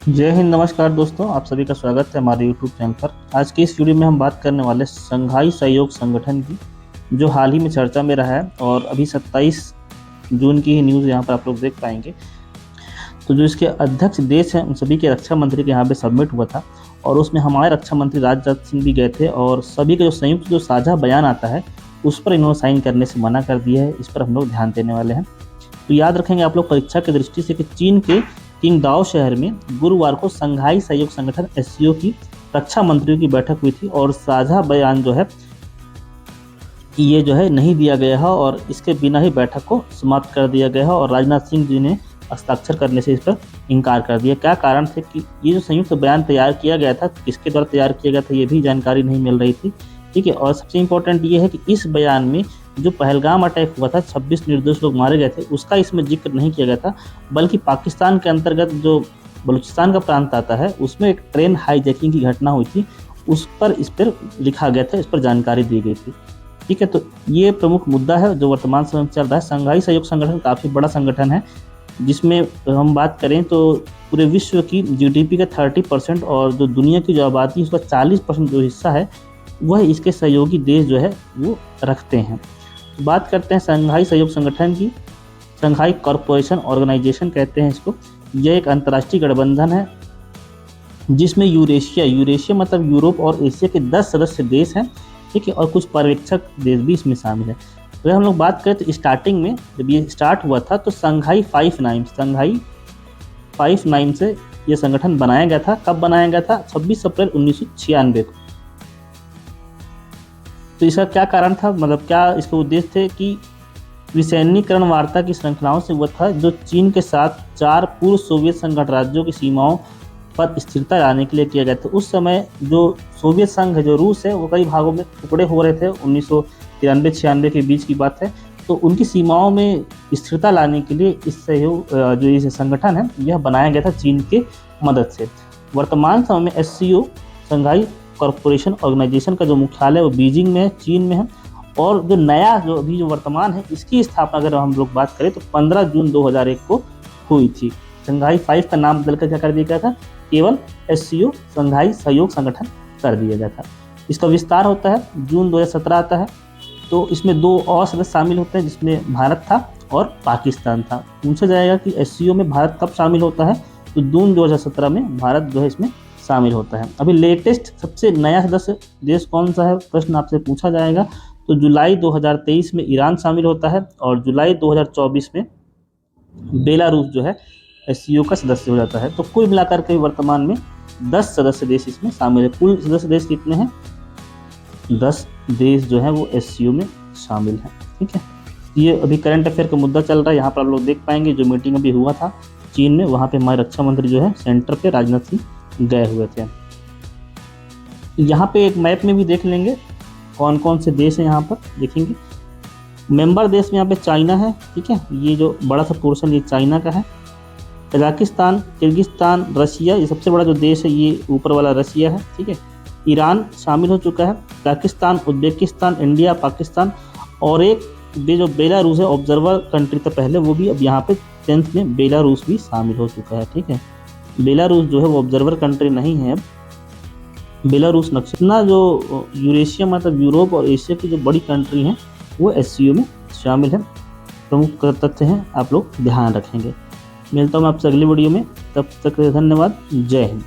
जय हिंद। नमस्कार दोस्तों, आप सभी का स्वागत है हमारे YouTube चैनल पर। आज की इस वीडियो में हम बात करने वाले शंघाई सहयोग संगठन की, जो हाल ही में चर्चा में रहा है और अभी 27 जून की ही न्यूज़ यहाँ पर आप लोग देख पाएंगे। तो जो इसके अध्यक्ष देश हैं उन सभी के रक्षा मंत्री के यहाँ पे सबमिट हुआ था और उसमें हमारे रक्षा मंत्री राजनाथ सिंह भी गए थे और सभी का जो संयुक्त जो साझा बयान आता है उस पर इन्होंने साइन करने से मना कर दिया है। इस पर हम लोग ध्यान देने वाले हैं। तो याद रखेंगे आप लोग परीक्षा की दृष्टि से कि चीन के किंगदाओ शहर में गुरुवार को शंघाई सहयोग संगठन एससीओ की रक्षा मंत्रियों की बैठक हुई थी और साझा बयान जो है ये जो है नहीं दिया गया है और इसके बिना ही बैठक को समाप्त कर दिया गया है और राजनाथ सिंह जी ने हस्ताक्षर करने से इस पर इनकार कर दिया। क्या कारण थे कि ये जो संयुक्त बयान तैयार किया गया था, किसके द्वारा तैयार किया गया था, ये भी जानकारी नहीं मिल रही थी। ठीक है, और सबसे इम्पोर्टेंट ये है कि इस बयान में जो पहलगाम अटैक हुआ था, 26 निर्दोष लोग मारे गए थे, उसका इसमें जिक्र नहीं किया गया था, बल्कि पाकिस्तान के अंतर्गत जो बलूचिस्तान का प्रांत आता है उसमें एक ट्रेन हाईजैकिंग की घटना हुई थी, उस पर इस पर लिखा गया था, इस पर जानकारी दी गई थी। ठीक है, तो ये प्रमुख मुद्दा है जो वर्तमान समय में चल रहा है। शंघाई सहयोग संगठन काफ़ी बड़ा संगठन है, जिसमें हम बात करें तो पूरे विश्व की जीडीपी का 30% और जो दुनिया की जो आबादी है उसका 40% जो हिस्सा है वह इसके सहयोगी देश जो है वो रखते हैं। तो बात करते हैं शंघाई सहयोग संगठन की। शंघाई कॉरपोरेशन ऑर्गेनाइजेशन कहते हैं इसको। यह एक अंतर्राष्ट्रीय गठबंधन है जिसमें यूरेशिया मतलब यूरोप और एशिया के 10 सदस्य देश हैं। ठीक है, और कुछ पर्यवेक्षक देश भी इसमें शामिल है। अगर हम लोग बात करें तो स्टार्टिंग में जब ये स्टार्ट हुआ था तो शंघाई 5 से ये संगठन बनाया गया था। कब बनाया गया था? 26 अप्रैल 1996 को। तो इसका क्या कारण था, मतलब क्या इसके उद्देश्य थे कि विसैन्यीकरण वार्ता की श्रृंखलाओं से हुआ था जो चीन के साथ 4 पूर्व सोवियत संघ राज्यों की सीमाओं पर स्थिरता लाने के लिए किया गया था। उस समय जो सोवियत संघ है, जो रूस है, वो कई भागों में टुकड़े हो रहे थे। 1993-96 के बीच की बात है। तो उनकी सीमाओं में स्थिरता लाने के लिए इस सहयोग जो ये संगठन है यह बनाया गया था चीन के मदद से। वर्तमान समय में एससीओ शंघाई कॉरपोरेशन ऑर्गेनाइजेशन का जो मुख्यालय वो बीजिंग में है, चीन में है। और जो नया जो अभी जो वर्तमान है इसकी स्थापना अगर हम लोग बात करें तो 15 जून 2001 को हुई थी। शंघाई 5 का नाम बदलकर क्या कर दिया गया था? केवल एससीओ शंघाई सहयोग संगठन कर दिया गया था। इसका विस्तार होता है जून 2017 आता है। तो इसमें 2 और सदस्य शामिल होते हैं जिसमें भारत था और पाकिस्तान था। पूछा जाएगा कि एससीओ में भारत कब शामिल होता है, तो जून 2017 में भारत जो है इसमें शामिल होता है। अभी लेटेस्ट सबसे नया सदस्य देश कौन सा है, प्रश्न आपसे पूछा जाएगा। तो जुलाई 2023 में ईरान शामिल होता है और जुलाई 2024 में बेलारूस जो है एससीओ का सदस्य हो जाता है। तो कुल मिलाकर के वर्तमान में 10 सदस्य देश इसमें शामिल है। कुल सदस्य देश कितने हैं? 10 देश जो है वो एससीओ में शामिल हैं। ठीक है, ये अभी करंट अफेयर का मुद्दा चल रहा है। यहाँ पर आप लोग देख पाएंगे जो मीटिंग अभी हुआ था चीन में, वहाँ पे हमारे रक्षा मंत्री जो है सेंटर पे राजनाथ सिंह गए हुए थे। यहाँ पे एक मैप में भी देख लेंगे कौन कौन से देश हैं। यहाँ पर देखेंगे मेंबर देश में यहाँ पे चाइना है। ठीक है, ये जो बड़ा सा पोर्शन ये चाइना का है। कजाकिस्तान, किर्गिस्तान, रशिया, ये सबसे बड़ा जो देश है ये ऊपर वाला रशिया है। ठीक है, ईरान शामिल हो चुका है, पाकिस्तान, उज्बेकिस्तान, इंडिया, पाकिस्तान और एक जो बेलारूस है ऑब्जर्वर कंट्री था पहले, वो भी अब यहाँ पे 10th में बेलारूस भी शामिल हो चुका है। ठीक है, बेलारूस जो है वो ऑब्जर्वर कंट्री नहीं है अब, बेलारूस नक्शा। जो यूरेशिया मतलब यूरोप और एशिया की जो बड़ी कंट्री हैं वो एससीओ में शामिल है। प्रमुख तथ्य हैं, आप लोग ध्यान रखेंगे। मिलता हूँ मैं आपसे अगली वीडियो में, तब तक धन्यवाद। जय हिंद।